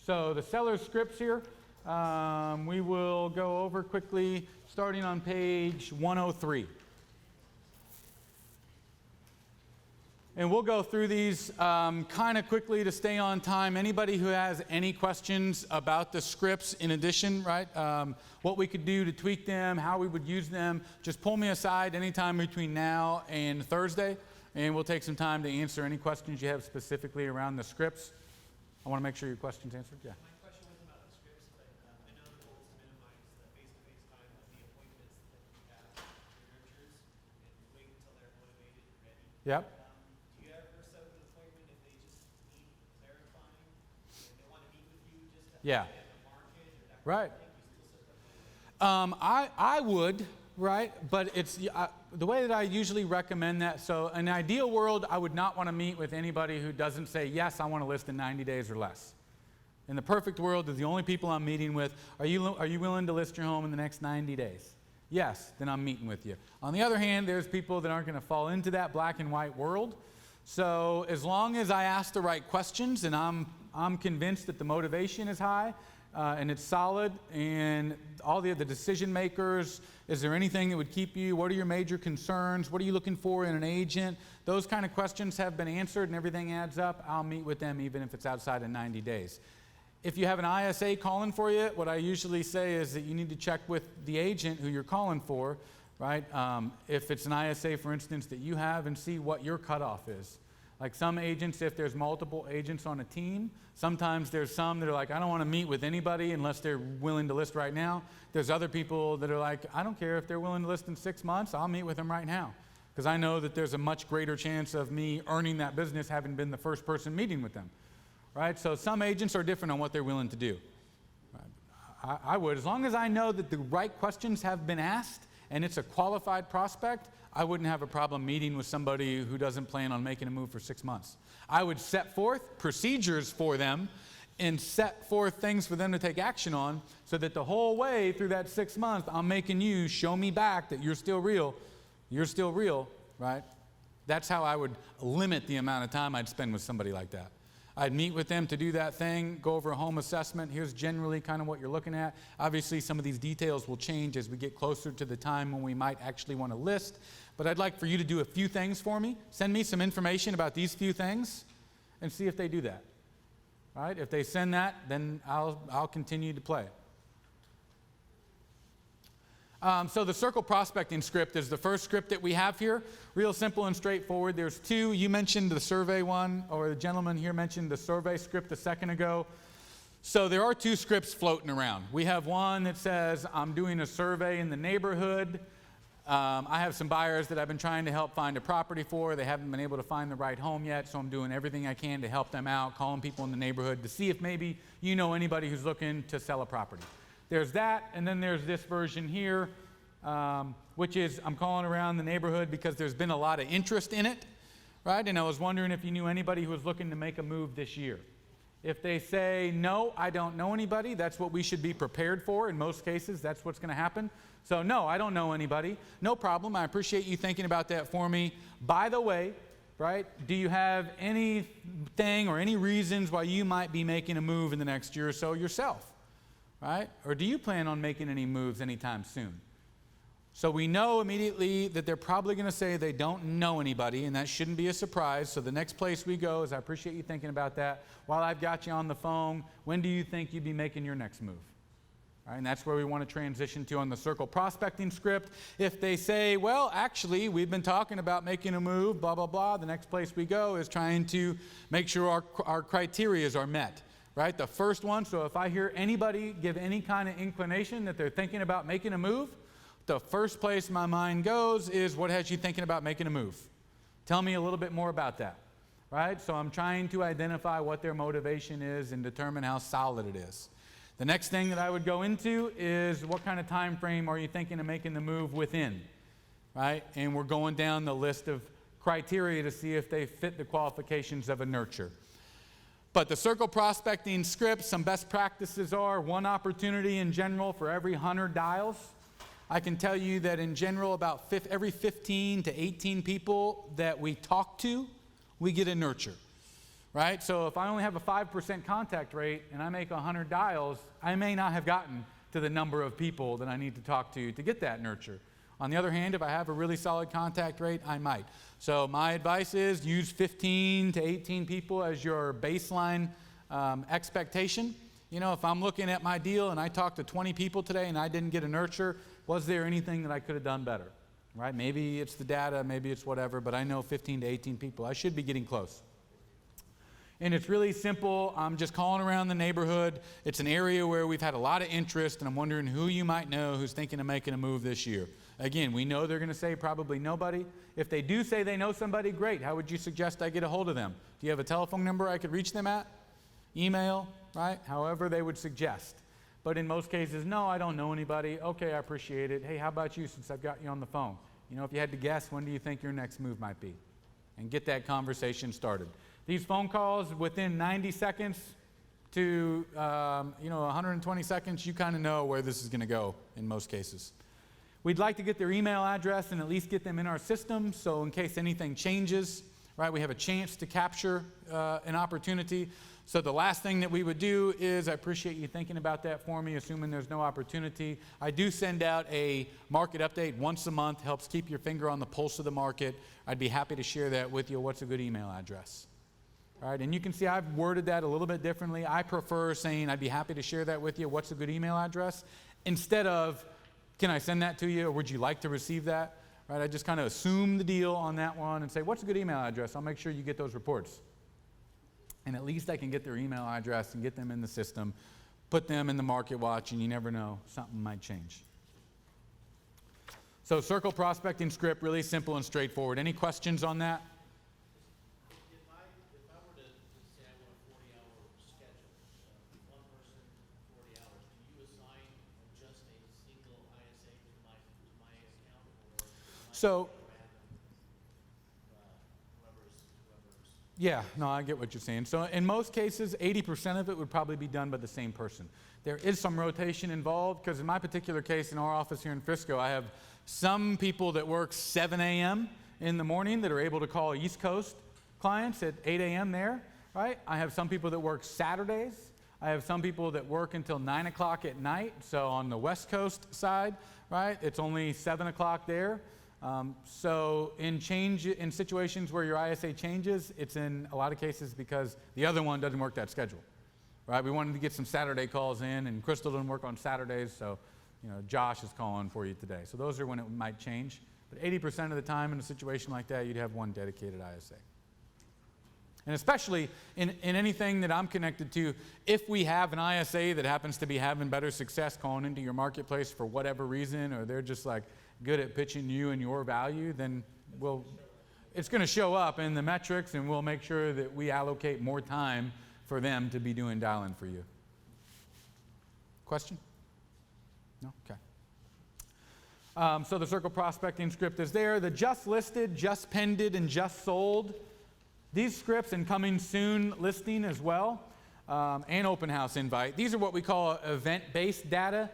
So the seller's scripts here, we will go over quickly, starting on page 103. And we'll go through these kind of quickly to stay on time. Anybody who has any questions about the scripts in addition, right? What we could do to tweak them, how we would use them, just pull me aside anytime between now and Thursday, and we'll take some time to answer any questions you have specifically around the scripts. I want to make sure your question's answered. Yeah. My question wasn't about the scripts, but I know the goal is to minimize the face-to-face time of the appointments that you have with your nurturers and wait until they're motivated and ready. Yep. Do you ever set up an appointment if they just need clarifying and they want to meet with you just to understand the market or that Right. kind of thing? You still set that up? I would, right? But it's the way that I usually recommend that. So in an ideal world, I would not want to meet with anybody who doesn't say, yes, I want to list in 90 days or less. In the perfect world, the only people I'm meeting with, are you willing to list your home in the next 90 days? Yes, then I'm meeting with you. On the other hand, there's people that aren't going to fall into that black and white world. So as long as I ask the right questions and I'm convinced that the motivation is high, and it's solid, and all the decision makers, is there anything that would keep you? What are your major concerns? What are you looking for in an agent? Those kind of questions have been answered and everything adds up. I'll meet with them even if it's outside of 90 days. If you have an ISA calling for you, what I usually say is that you need to check with the agent who you're calling for, right? If it's an ISA, for instance, that you have, and see what your cutoff is. Like some agents, if there's multiple agents on a team, sometimes there's some that are like, I don't want to meet with anybody unless they're willing to list right now. There's other people that are like, I don't care if they're willing to list in 6 months, I'll meet with them right now. Because I know that there's a much greater chance of me earning that business having been the first person meeting with them. Right? So some agents are different on what they're willing to do. I would, as long as I know that the right questions have been asked and it's a qualified prospect, I wouldn't have a problem meeting with somebody who doesn't plan on making a move for 6 months. I would set forth procedures for them and set forth things for them to take action on so that the whole way through that 6 months, I'm making you show me back that you're still real. You're still real, right? That's how I would limit the amount of time I'd spend with somebody like that. I'd meet with them to do that thing, go over a home assessment. Here's generally kind of what you're looking at. Obviously, some of these details will change as we get closer to the time when we might actually want to list. But I'd like for you to do a few things for me. Send me some information about these few things and see if they do that. All right? If they send that, then I'll continue to play. So the circle prospecting script is the first script that we have here. Real simple and straightforward. There's two. You mentioned the survey one, or the gentleman here mentioned the survey script a second ago. So there are two scripts floating around. We have one that says, I'm doing a survey in the neighborhood. I have some buyers that I've been trying to help find a property for. They haven't been able to find the right home yet, so I'm doing everything I can to help them out, calling people in the neighborhood to see if maybe you know anybody who's looking to sell a property. There's that, and then there's this version here, which is I'm calling around the neighborhood because there's been a lot of interest in it, right? And I was wondering if you knew anybody who was looking to make a move this year. If they say, no, I don't know anybody, that's what we should be prepared for. In most cases, that's what's going to happen. So, no, I don't know anybody. No problem. I appreciate you thinking about that for me. By the way, right, do you have anything or any reasons why you might be making a move in the next year or so yourself? Right? Or do you plan on making any moves anytime soon? So we know immediately that they're probably going to say they don't know anybody, and that shouldn't be a surprise. So the next place we go is, I appreciate you thinking about that. While I've got you on the phone, when do you think you'd be making your next move? All right, and that's where we want to transition to on the circle prospecting script. If they say, well, actually, we've been talking about making a move, blah, blah, blah, the next place we go is trying to make sure our criteria are met. Right, the first one, so if I hear anybody give any kind of inclination that they're thinking about making a move, the first place my mind goes is, what has you thinking about making a move? Tell me a little bit more about that, right? So I'm trying to identify what their motivation is and determine how solid it is. The next thing that I would go into is, what kind of time frame are you thinking of making the move within, right? And we're going down the list of criteria to see if they fit the qualifications of a nurture. But the circle prospecting script, some best practices are one opportunity in general for every 100 dials. I can tell you that in general, about every 15 to 18 people that we talk to, we get a nurture. right? So if I only have a 5% contact rate and I make 100 dials, I may not have gotten to the number of people that I need to talk to get that nurture. On the other hand, if I have a really solid contact rate, I might. So my advice is use 15 to 18 people as your baseline expectation. You know, if I'm looking at my deal and I talked to 20 people today and I didn't get a nurture, was there anything that I could have done better? Right? Maybe it's the data, maybe it's whatever, but I know 15 to 18 people. I should be getting close. And it's really simple. I'm just calling around the neighborhood. It's an area where we've had a lot of interest, and I'm wondering who you might know who's thinking of making a move this year. Again, we know they're going to say probably nobody. If they do say they know somebody, great. How would you suggest I get a hold of them? Do you have a telephone number I could reach them at? Email, right? However they would suggest. But in most cases, no, I don't know anybody. Okay, I appreciate it. Hey, how about you since I've got you on the phone? You know, if you had to guess, when do you think your next move might be? And get that conversation started. These phone calls, within 90 seconds to 120 seconds, you kind of know where this is going to go in most cases. We'd like to get their email address and at least get them in our system, so in case anything changes, right, we have a chance to capture an opportunity. So the last thing that we would do is, I appreciate you thinking about that for me, assuming there's no opportunity. I do send out a market update once a month, helps keep your finger on the pulse of the market. I'd be happy to share that with you. What's a good email address? All right, and you can see I've worded that a little bit differently. I prefer saying I'd be happy to share that with you. What's a good email address? Instead of, can I send that to you, or would you like to receive that? Right, I just kind of assume the deal on that one and say, what's a good email address? I'll make sure you get those reports. And at least I can get their email address and get them in the system, put them in the market watch, and you never know, something might change. So circle prospecting script, really simple and straightforward. Any questions on that? If I were to say I want a 40-hour schedule, one person, 40 hours, do you assign just a single ISA to my account, or So, whoever's? yeah, no, I get what you're saying. So in most cases, 80% of it would probably be done by the same person. There is some rotation involved, because in my particular case, in our office here in Frisco, I have some people that work 7 a.m. in the morning that are able to call East Coast clients at 8 a.m. there, right? I have some people that work Saturdays. I have some people that work until 9 o'clock at night. So on the West Coast side, right, it's only 7 o'clock there. So in situations where your ISA changes, it's in a lot of cases because the other one doesn't work that schedule, right? We wanted to get some Saturday calls in, and Crystal doesn't work on Saturdays, so Josh is calling for you today. So those are when it might change. But 80% of the time in a situation like that, you'd have one dedicated ISA. And especially in anything that I'm connected to, if we have an ISA that happens to be having better success calling into your marketplace for whatever reason, or they're just like good at pitching you and your value, then it's going to show up in the metrics, and we'll make sure that we allocate more time for them to be doing dialing for you. Question? No? Okay. So the circle prospecting script is there. The just listed, just pended, and just sold. These scripts, and coming soon listing as well, and open house invite. These are what we call event-based data.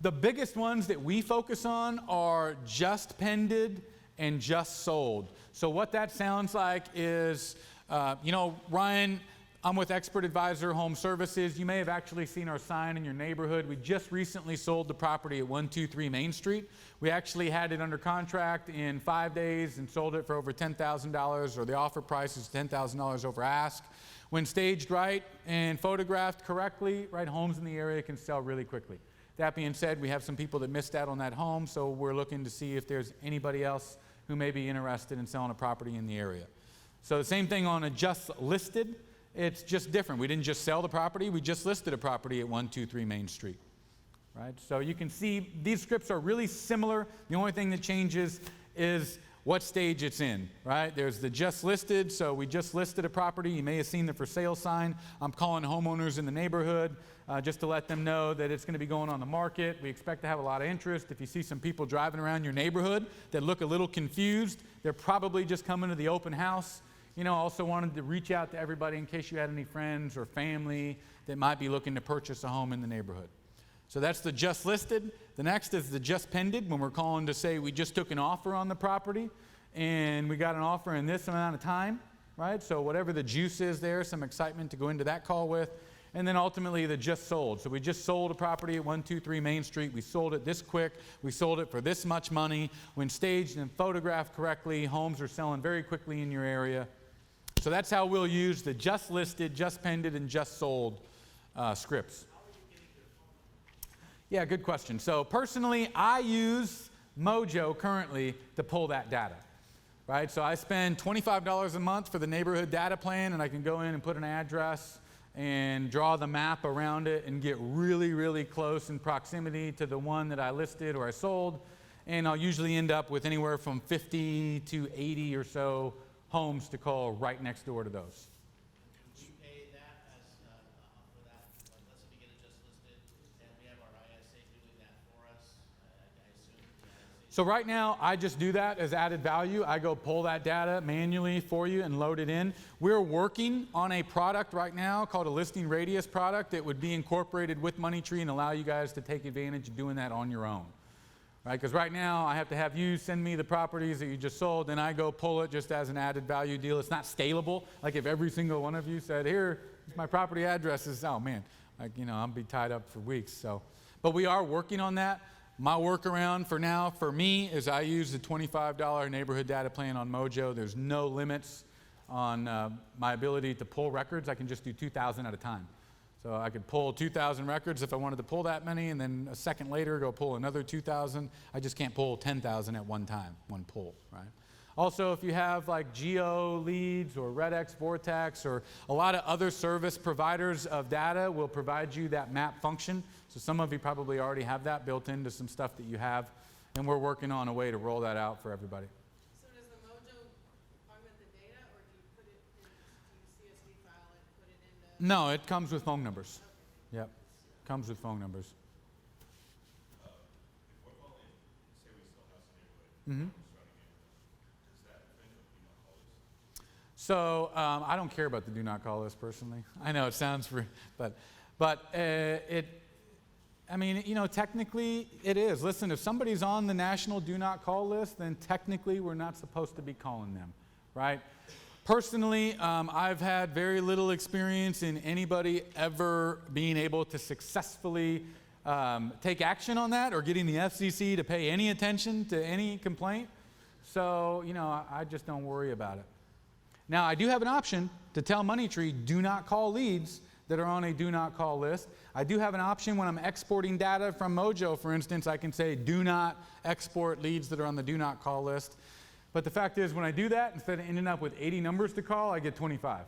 The biggest ones that we focus on are just pended and just sold. So what that sounds like is, Ryan, I'm with Expert Advisor Home Services. You may have actually seen our sign in your neighborhood. We just recently sold the property at 123 Main Street. We actually had it under contract in 5 days and sold it for over $10,000, or the offer price is $10,000 over ask. When staged right and photographed correctly, right, homes in the area can sell really quickly. That being said, we have some people that missed out on that home, so we're looking to see if there's anybody else who may be interested in selling a property in the area. So the same thing on a just listed. It's just different. We didn't just sell the property, we just listed a property at 123 Main Street. Right? So you can see these scripts are really similar. The only thing that changes is what stage it's in, right? There's the just listed, so we just listed a property. You may have seen the for sale sign. I'm calling homeowners in the neighborhood just to let them know that it's going to be going on the market. We expect to have a lot of interest. If you see some people driving around your neighborhood that look a little confused, they're probably just coming to the open house. Also wanted to reach out to everybody in case you had any friends or family that might be looking to purchase a home in the neighborhood. So that's the just listed. The next is the just pended, when we're calling to say we just took an offer on the property and we got an offer in this amount of time. right? So whatever the juice is there, some excitement to go into that call with. And then ultimately the just sold. So we just sold a property at 123 Main Street. We sold it this quick. We sold it for this much money. When staged and photographed correctly, homes are selling very quickly in your area. So that's how we'll use the just listed, just pended, and just sold scripts. Yeah, good question. So personally, I use Mojo currently to pull that data. Right? So I spend $25 a month for the neighborhood data plan, and I can go in and put an address and draw the map around it and get really, really close in proximity to the one that I listed or I sold. And I'll usually end up with anywhere from 50 to 80 or so homes to call right next door to those. Do you pay that as for that? Like, let's say we get it just listed, and we have our ISA doing that for us. I assume the ISA. So right now, I just do that as added value. I go pull that data manually for you and load it in. We're working on a product right now called a listing radius product that would be incorporated with MoneyTree and allow you guys to take advantage of doing that on your own. Right? Because right now, I have to have you send me the properties that you just sold, and I go pull it just as an added value deal. It's not scalable. Like if every single one of you said, here, my property address is, oh man, like, you know, I'll be tied up for weeks. So, but we are working on that. My workaround for now, for me, is I use the $25 neighborhood data plan on Mojo. There's no limits on my ability to pull records. I can just do 2,000 at a time. So I could pull 2,000 records if I wanted to pull that many, and then a second later go pull another 2,000. I just can't pull 10,000 at one time, one pull, right? Also, if you have like Geo leads or RedX, Vortex, or a lot of other service providers of data will provide you that map function. So some of you probably already have that built into some stuff that you have, and we're working on a way to roll that out for everybody. So does the Mojo augment the data, or do you put it in, do you CSV file it, put it into? No, it comes with phone numbers. Yep, comes with phone numbers. If we're calling, say we still have some neighborhood, Mm-hmm. surrounding neighborhood, does that thing of do not call list? So I don't care about the do not call list personally. I know it sounds free, but I mean, you know, technically it is. Listen, if somebody's on the national do not call list, then technically we're not supposed to be calling them, right? Personally, I've had very little experience in anybody ever being able to successfully take action on that or getting the FCC to pay any attention to any complaint. So, you know, I just don't worry about it. Now, I do have an option to tell MoneyTree, do not call leads that are on a do not call list. I do have an option when I'm exporting data from Mojo, for instance, I can say do not export leads that are on the do not call list. But the fact is, when I do that, instead of ending up with 80 numbers to call, I get 25,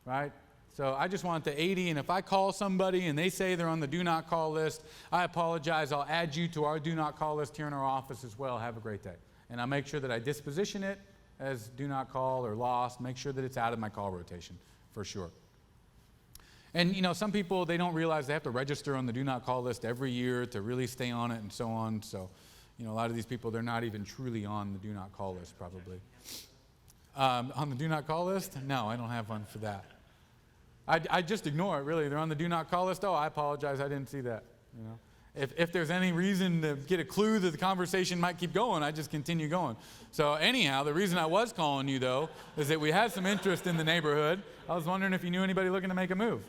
right? So I just want the 80, and if I call somebody and they say they're on the do not call list, I apologize, I'll add you to our do not call list here in our office as well. Have a great day. And I'll make sure that I disposition it as do not call or lost, make sure that it's out of my call rotation, for sure. And you know, some people, they don't realize they have to register on the do not call list every year to really stay on it and so on. So, you know, a lot of these people, they're not even truly on the do not call list probably. On the do not call list? No, I don't have one for that. I just ignore it, really. They're on the do not call list. Oh, I apologize, I didn't see that. You know, if there's any reason to get a clue that the conversation might keep going, I just continue going. So anyhow, the reason I was calling you, though, is that we had some interest in the neighborhood. I was wondering if you knew anybody looking to make a move,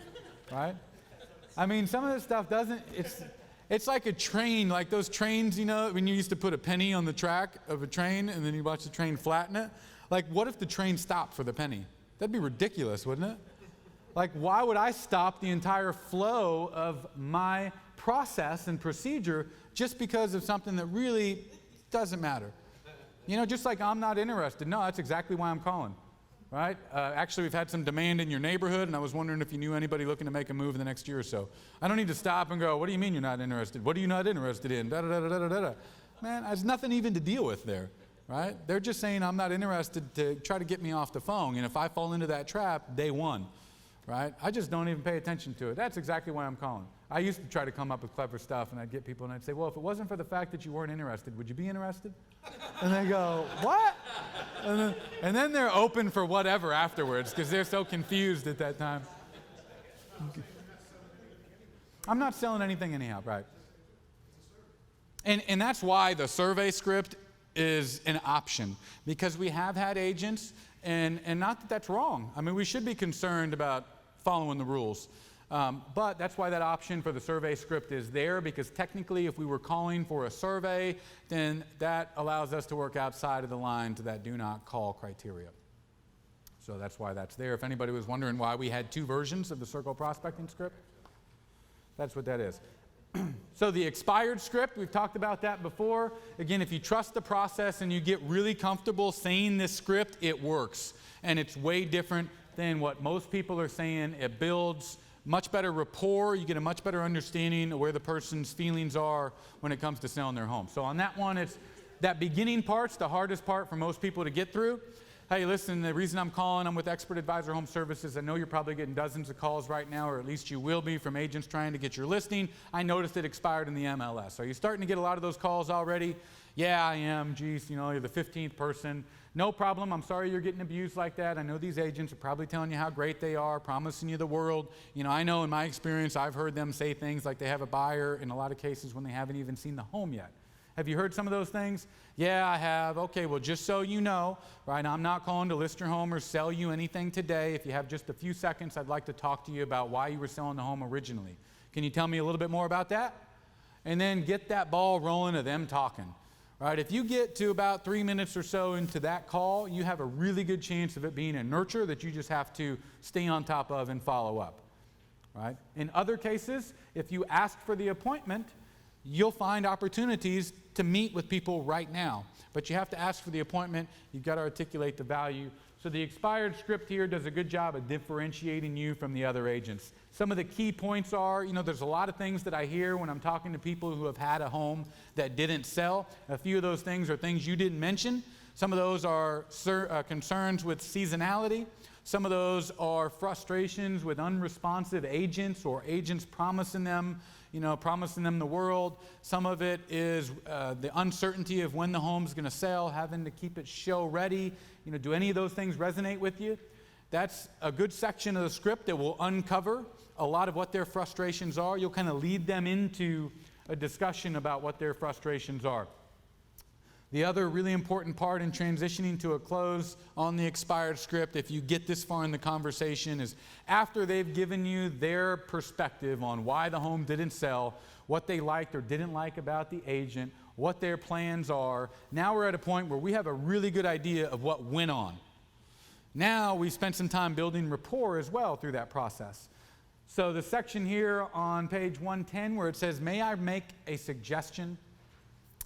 right? I mean, some of this stuff doesn't, it's like a train, like those trains, you know, when you used to put a penny on the track of a train and then you watch the train flatten it. Like, what if the train stopped for the penny? That'd be ridiculous, wouldn't it? Like, why would I stop the entire flow of my process and procedure just because of something that really doesn't matter? You know, just like I'm not interested. No, that's exactly why I'm calling, right? Actually, we've had some demand in your neighborhood, and I was wondering if you knew anybody looking to make a move in the next year or so. I don't need to stop and go, what do you mean you're not interested? What are you not interested in? Da-da-da-da-da-da-da. Man, there's nothing even to deal with there, right? They're just saying I'm not interested to try to get me off the phone, and if I fall into that trap, they won. Right? I just don't even pay attention to it. That's exactly why I'm calling. I used to try to come up with clever stuff, and I'd get people, and I'd say, well, if it wasn't for the fact that you weren't interested, would you be interested? And they go, what? And then they're open for whatever afterwards, because they're so confused at that time. I'm not selling anything anyhow, right? And that's why the survey script is an option because we have had agents, and not that that's wrong. I mean, we should be concerned about following the rules. But that's why that option for the survey script is there, because technically if we were calling for a survey, then that allows us to work outside of the lines of that do not call criteria. So that's why that's there. If anybody was wondering why we had two versions of the circle prospecting script, that's what that is. So the expired script, we've talked about that before. Again, if you trust the process and you get really comfortable saying this script, it works. And it's way different than what most people are saying. It builds much better rapport. You get a much better understanding of where the person's feelings are when it comes to selling their home. So on that one, it's that beginning part's the hardest part for most people to get through. Hey, listen, the reason I'm calling, I'm with Expert Advisor Home Services. I know you're probably getting dozens of calls right now, or at least you will be, from agents trying to get your listing. I noticed it expired in the MLS. Are you starting to get a lot of those calls already? Yeah, I am. Geez, you know, you're the 15th person. No problem. I'm sorry you're getting abused like that. I know these agents are probably telling you how great they are, promising you the world. You know, I know in my experience, I've heard them say things like they have a buyer in a lot of cases when they haven't even seen the home yet. Have you heard some of those things? Yeah, I have. Okay, well, just so you know, right, I'm not calling to list your home or sell you anything today. If you have just a few seconds, I'd like to talk to you about why you were selling the home originally. Can you tell me a little bit more about that? And then get that ball rolling of them talking. Right, if you get to about 3 minutes or so into that call, you have a really good chance of it being a nurture that you just have to stay on top of and follow up. Right? In other cases, if you ask for the appointment, you'll find opportunities to meet with people right now. But you have to ask for the appointment. You've got to articulate the value. So the expired script here does a good job of differentiating you from the other agents. Some of the key points are, you know, there's a lot of things that I hear when I'm talking to people who have had a home that didn't sell. A few of those things are things you didn't mention. Some of those are concerns with seasonality. Some of those are frustrations with unresponsive agents or agents promising them the world. Some of it is the uncertainty of when the home's going to sell, having to keep it show ready. You know, do any of those things resonate with you? That's a good section of the script that will uncover a lot of what their frustrations are. You'll kind of lead them into a discussion about what their frustrations are. The other really important part in transitioning to a close on the expired script, if you get this far in the conversation, is after they've given you their perspective on why the home didn't sell, what they liked or didn't like about the agent, what their plans are. Now we're at a point where we have a really good idea of what went on. Now we spent some time building rapport as well through that process. So the section here on page 110 where it says, "May I make a suggestion?"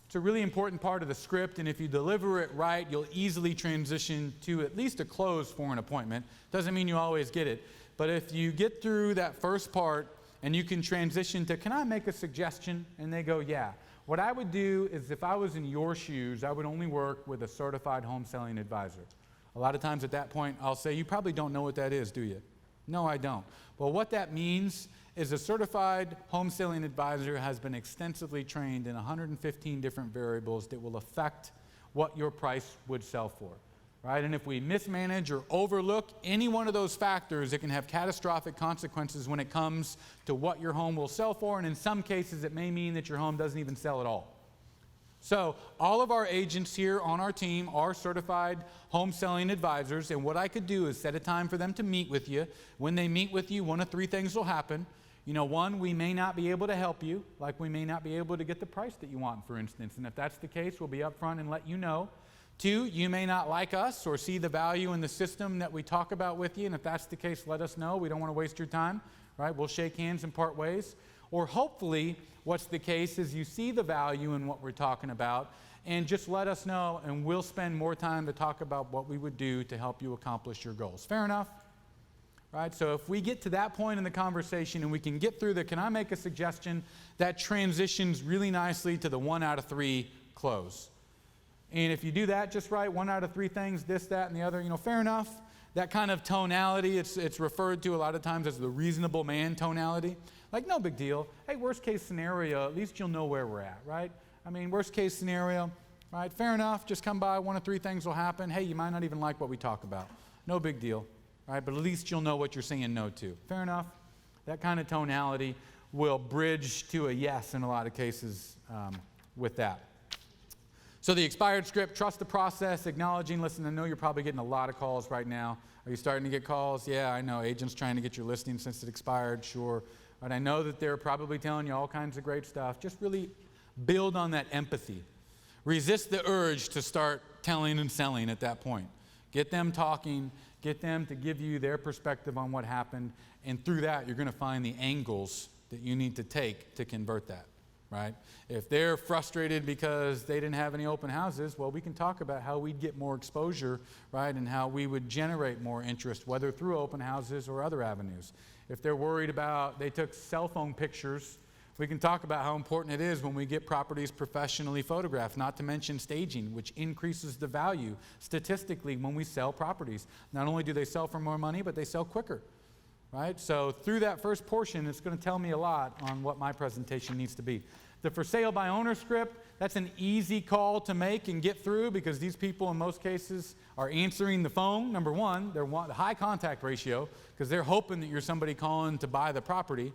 It's a really important part of the script, and if you deliver it right, you'll easily transition to at least a close for an appointment. Doesn't mean you always get it, but if you get through that first part and you can transition to, "Can I make a suggestion?" and they go, "Yeah." What I would do is, if I was in your shoes, I would only work with a certified home selling advisor. A lot of times at that point, I'll say, "You probably don't know what that is, do you?" "No, I don't." Well, what that means is a certified home selling advisor has been extensively trained in 115 different variables that will affect what your price would sell for, right? And if we mismanage or overlook any one of those factors, it can have catastrophic consequences when it comes to what your home will sell for, and in some cases, it may mean that your home doesn't even sell at all. So all of our agents here on our team are certified home selling advisors, and what I could do is set a time for them to meet with you. When they meet with you, one of three things will happen. You know, one, we may not be able to help you, like we may not be able to get the price that you want, for instance. And if that's the case, we'll be upfront and let you know. Two, you may not like us or see the value in the system that we talk about with you. And if that's the case, let us know. We don't want to waste your time, right? We'll shake hands and part ways. Or hopefully, what's the case is you see the value in what we're talking about and just let us know, and we'll spend more time to talk about what we would do to help you accomplish your goals. Fair enough? Right? So if we get to that point in the conversation and we can get through the "can I make a suggestion," that transitions really nicely to the 1 out of 3 close. And if you do that just right, 1 out of 3 things, this, that, and the other, you know, fair enough. That kind of tonality, it's referred to a lot of times as the reasonable man tonality. Like, no big deal. Hey, worst case scenario, at least you'll know where we're at, right? I mean, worst case scenario, right? Fair enough. Just come by. 1 of 3 things will happen. Hey, you might not even like what we talk about. No big deal. Right, but at least you'll know what you're saying no to. Fair enough? That kind of tonality will bridge to a yes in a lot of cases with that. So the expired script, trust the process, acknowledging, listen, I know you're probably getting a lot of calls right now. Are you starting to get calls? Yeah, I know, agents trying to get your listing since it expired, sure. But I know that they're probably telling you all kinds of great stuff. Just really build on that empathy. Resist the urge to start telling and selling at that point. Get them talking, get them to give you their perspective on what happened, and through that, you're going to find the angles that you need to take to convert that. Right? If they're frustrated because they didn't have any open houses, well, we can talk about how we'd get more exposure, right? And how we would generate more interest, whether through open houses or other avenues. If they're worried about, they took cell phone pictures, we can talk about how important it is when we get properties professionally photographed, not to mention staging, which increases the value statistically when we sell properties. Not only do they sell for more money, but they sell quicker. Right? So through that first portion, it's going to tell me a lot on what my presentation needs to be. The for sale by owner script, that's an easy call to make and get through because these people in most cases are answering the phone. Number one, they're high contact ratio because they're hoping that you're somebody calling to buy the property.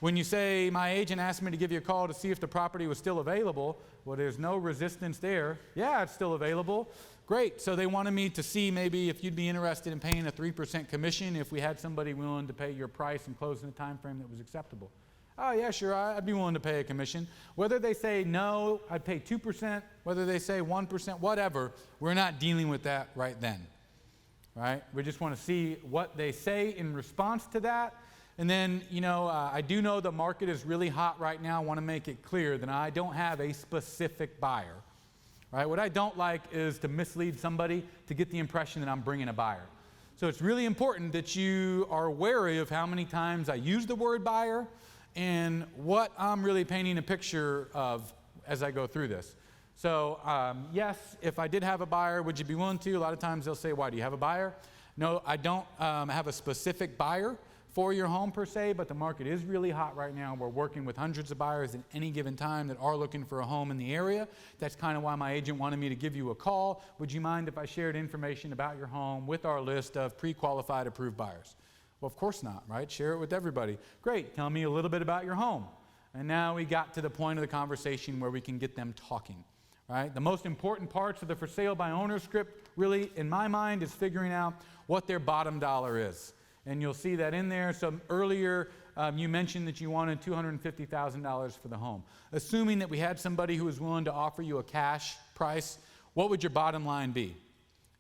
When you say, my agent asked me to give you a call to see if the property was still available, well, there's no resistance there. Yeah, it's still available. Great. So they wanted me to see maybe if you'd be interested in paying a 3% commission if we had somebody willing to pay your price and close in a time frame that was acceptable. Oh, yeah, sure, I'd be willing to pay a commission. Whether they say no, I'd pay 2%, whether they say 1%, whatever, we're not dealing with that right then. Right? We just want to see what they say in response to that. And then, I do know the market is really hot right now. I want to make it clear that I don't have a specific buyer. Right? What I don't like is to mislead somebody to get the impression that I'm bringing a buyer. So it's really important that you are wary of how many times I use the word buyer and what I'm really painting a picture of as I go through this. So yes, if I did have a buyer, would you be willing to? A lot of times they'll say, why, do you have a buyer? No, I don't have a specific buyer for your home per se, but the market is really hot right now. We're working with hundreds of buyers at any given time that are looking for a home in the area. That's kind of why my agent wanted me to give you a call. Would you mind if I shared information about your home with our list of pre-qualified approved buyers? Well, of course not, right? Share it with everybody. Great, tell me a little bit about your home. And now we got to the point of the conversation where we can get them talking, right? The most important parts of the for sale by owner script really, in my mind, is figuring out what their bottom dollar is. And you'll see that in there. So earlier, you mentioned that you wanted $250,000 for the home. Assuming that we had somebody who was willing to offer you a cash price, what would your bottom line be?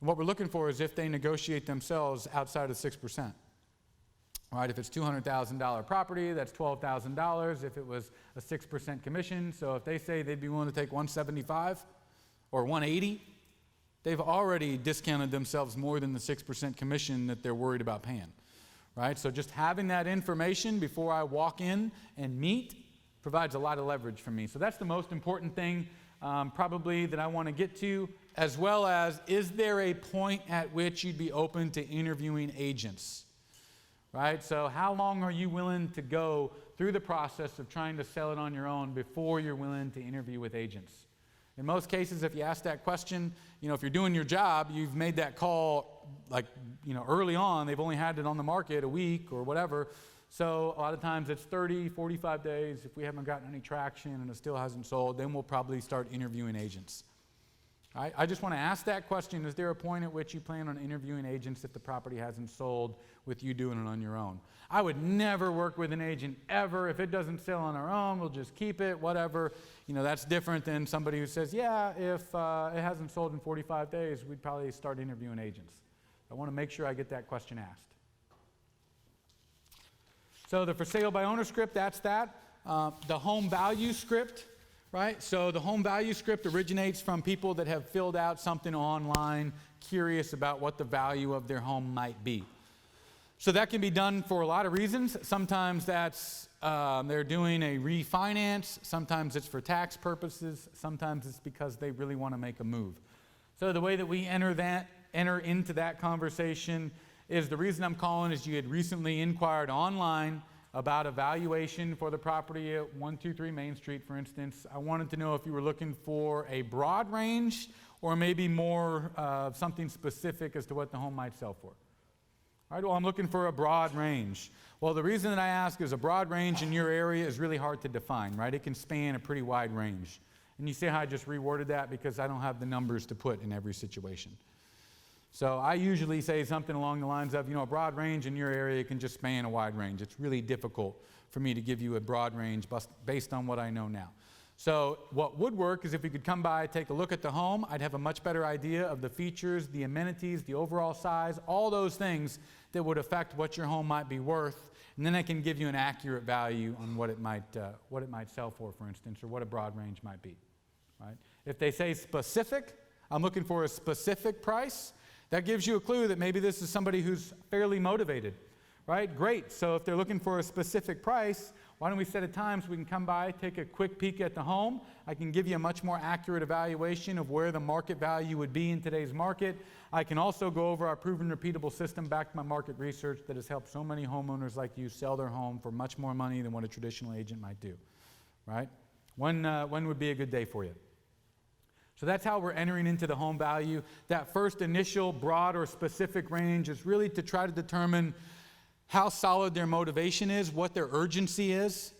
And what we're looking for is if they negotiate themselves outside of 6%. All right, if it's $200,000 property, that's $12,000. If it was a 6% commission, so if they say they'd be willing to take $175 or $180, they've already discounted themselves more than the 6% commission that they're worried about paying. Right? So just having that information before I walk in and meet provides a lot of leverage for me. So that's the most important thing probably that I want to get to, as well as, is there a point at which you'd be open to interviewing agents? Right? So how long are you willing to go through the process of trying to sell it on your own before you're willing to interview with agents? In most cases, if you ask that question, if you're doing your job, you've made that call early on. They've only had it on the market a week or whatever. So a lot of times it's 30, 45 days. If we haven't gotten any traction and it still hasn't sold, then we'll probably start interviewing agents. I just want to ask that question. Is there a point at which you plan on interviewing agents if the property hasn't sold with you doing it on your own? I would never work with an agent ever. If it doesn't sell on our own, we'll just keep it, whatever. That's different than somebody who says, yeah, if it hasn't sold in 45 days, we'd probably start interviewing agents. I want to make sure I get that question asked. So the for sale by owner script, that's that. The home value script. Right? So the home value script originates from people that have filled out something online, curious about what the value of their home might be. So that can be done for a lot of reasons. Sometimes that's they're doing a refinance. Sometimes it's for tax purposes. Sometimes it's because they really want to make a move. So the way that we enter into that conversation is, the reason I'm calling is you had recently inquired online about a valuation for the property at 123 Main Street, for instance. I wanted to know if you were looking for a broad range or maybe more something specific as to what the home might sell for. All right, well, I'm looking for a broad range. Well, the reason that I ask is a broad range in your area is really hard to define, right? It can span a pretty wide range. And you see how I just reworded that because I don't have the numbers to put in every situation. So I usually say something along the lines of, a broad range in your area can just span a wide range. It's really difficult for me to give you a broad range based on what I know now. So what would work is if we could come by, take a look at the home, I'd have a much better idea of the features, the amenities, the overall size, all those things that would affect what your home might be worth. And then I can give you an accurate value on what it might sell for instance, or what a broad range might be. Right? If they say specific, I'm looking for a specific price, that gives you a clue that maybe this is somebody who's fairly motivated. Right? Great. So if they're looking for a specific price, why don't we set a time so we can come by, take a quick peek at the home. I can give you a much more accurate evaluation of where the market value would be in today's market. I can also go over our proven repeatable system backed by market research that has helped so many homeowners like you sell their home for much more money than what a traditional agent might do. Right? When would be a good day for you? So that's how we're entering into the home value. That first initial broad or specific range is really to try to determine how solid their motivation is, what their urgency is,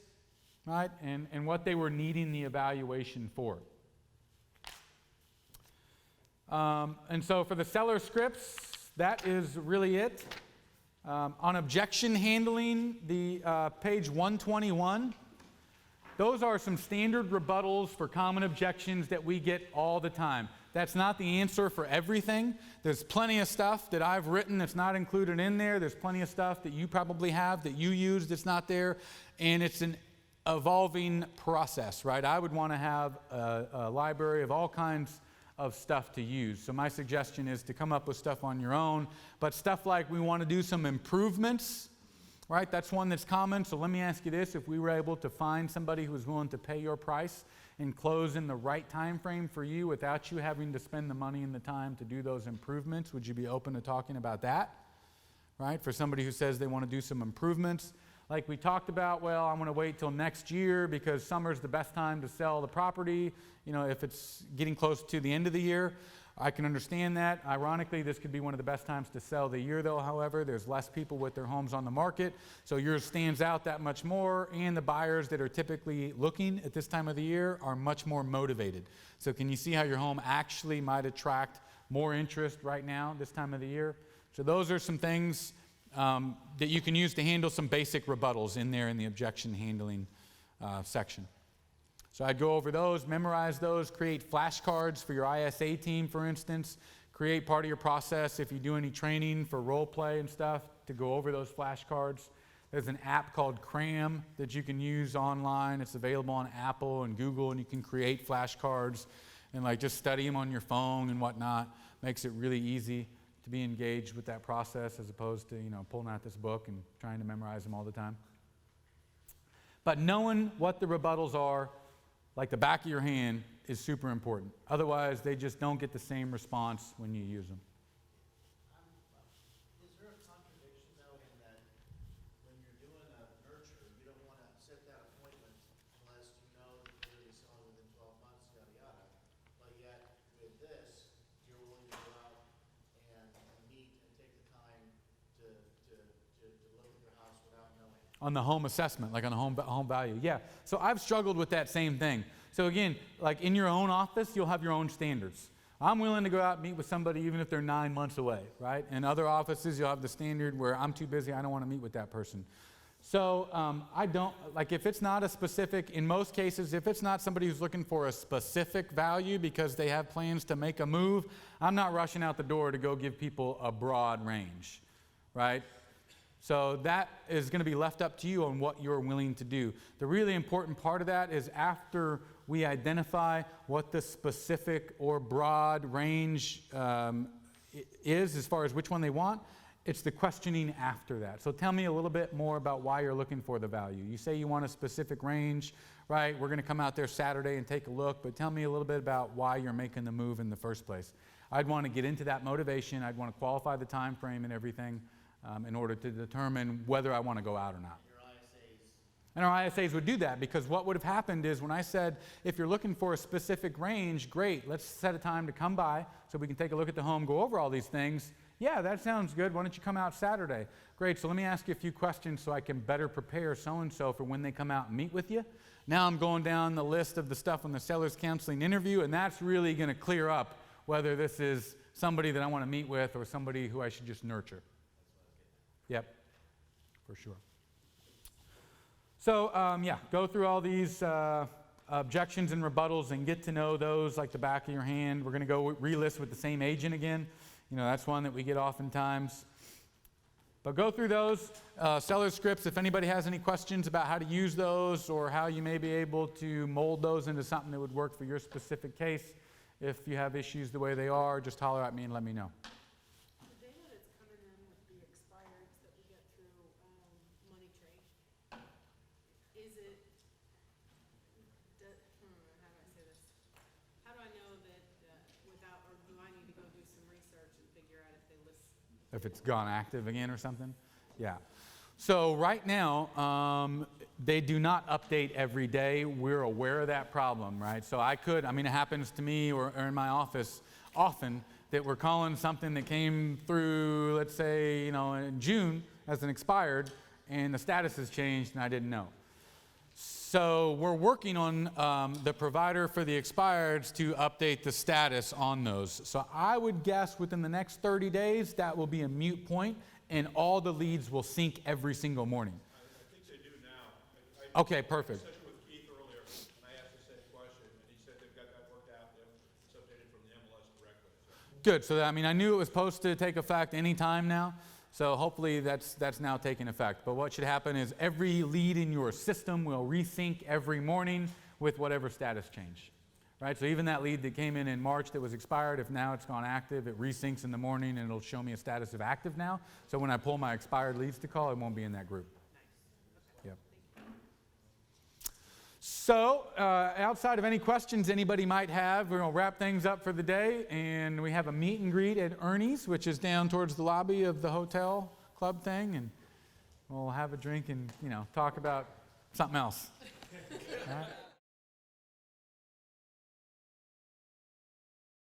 right? And what they were needing the evaluation for. And so for the seller scripts, that is really it. On objection handling, the page 121, those are some standard rebuttals for common objections that we get all the time. That's not the answer for everything. There's plenty of stuff that I've written that's not included in there. There's plenty of stuff that you probably have that you use that's not there. And it's an evolving process, right? I would want to have a library of all kinds of stuff to use. So my suggestion is to come up with stuff on your own. But stuff like we want to do some improvements, right? That's one that's common. So let me ask you this. If we were able to find somebody who was willing to pay your price and close in the right time frame for you without you having to spend the money and the time to do those improvements, would you be open to talking about that? Right? For somebody who says they want to do some improvements. Like we talked about, well, I'm going to wait till next year because summer's the best time to sell the property. If it's getting close to the end of the year, I can understand that. Ironically, this could be one of the best times to sell the year, though, however. There's less people with their homes on the market, so yours stands out that much more, and the buyers that are typically looking at this time of the year are much more motivated. So can you see how your home actually might attract more interest right now, this time of the year? So those are some things that you can use to handle some basic rebuttals in there in the objection handling section. So I'd go over those, memorize those, create flashcards for your ISA team, for instance. Create part of your process if you do any training for role play and stuff to go over those flashcards. There's an app called Cram that you can use online. It's available on Apple and Google, and you can create flashcards and just study them on your phone and whatnot. Makes it really easy to be engaged with that process as opposed to pulling out this book and trying to memorize them all the time. But knowing what the rebuttals are, like the back of your hand, is super important. Otherwise, they just don't get the same response when you use them. Is there a contradiction, though, in that when you're doing a nurture, you don't want to set that appointment unless you know that you're going to be selling within 12 months, yada, yada. But yet, with this, you're willing to go out and meet and take the time to look at your house without knowing. On the home assessment, like on the home value. Yeah, so I've struggled with that same thing. So again, like in your own office, you'll have your own standards. I'm willing to go out and meet with somebody even if they're 9 months away, right? In other offices, you'll have the standard where I'm too busy, I don't want to meet with that person. So I don't, if it's not a specific, in most cases, if it's not somebody who's looking for a specific value because they have plans to make a move, I'm not rushing out the door to go give people a broad range, right? So that is going to be left up to you on what you're willing to do. The really important part of that is after we identify what the specific or broad range is as far as which one they want, it's the questioning after that. So tell me a little bit more about why you're looking for the value. You say you want a specific range, right? We're going to come out there Saturday and take a look, but tell me a little bit about why you're making the move in the first place. I'd want to get into that motivation. I'd want to qualify the time frame and everything. In order to determine whether I want to go out or not. Your ISAs. And our ISAs would do that because what would have happened is when I said, if you're looking for a specific range, great, let's set a time to come by so we can take a look at the home, go over all these things. Yeah, that sounds good. Why don't you come out Saturday? Great, so let me ask you a few questions so I can better prepare so-and-so for when they come out and meet with you. Now I'm going down the list of the stuff on the seller's counseling interview, and that's really going to clear up whether this is somebody that I want to meet with or somebody who I should just nurture. Yep, for sure. So, yeah, go through all these objections and rebuttals and get to know those like the back of your hand. We're going to go relist with the same agent again. You know, that's one that we get oftentimes. But go through those seller scripts. If anybody has any questions about how to use those or how you may be able to mold those into something that would work for your specific case, if you have issues the way they are, just holler at me and let me know. The data that's coming in with the expireds that we get through Money Trade, is it, how do I say this? How do I know that without, or do I need to go do some research and figure out if they list? If it's gone active again or something? Yeah. So right now, they do not update every day. We're aware of that problem, right? So it happens to me or in my office often that we're calling something that came through, let's say, in June as an expired, and the status has changed and I didn't know. So we're working on the provider for the expireds to update the status on those. So I would guess within the next 30 days, that will be a mute point, and all the leads will sync every single morning. I think they do now. I Okay, perfect. had a session with Keith earlier, and I asked the same question, and he said they've got that worked out. It's updated from the MLS directly. So. Good. So I knew it was supposed to take effect any time now. So hopefully that's now taking effect. But what should happen is every lead in your system will resync every morning with whatever status change. Right? So even that lead that came in March that was expired, if now it's gone active, it resyncs in the morning and it'll show me a status of active now. So when I pull my expired leads to call, it won't be in that group. Yep. So outside of any questions anybody might have, we're going to wrap things up for the day. And we have a meet and greet at Ernie's, which is down towards the lobby of the hotel club thing. And we'll have a drink and, talk about something else. All right?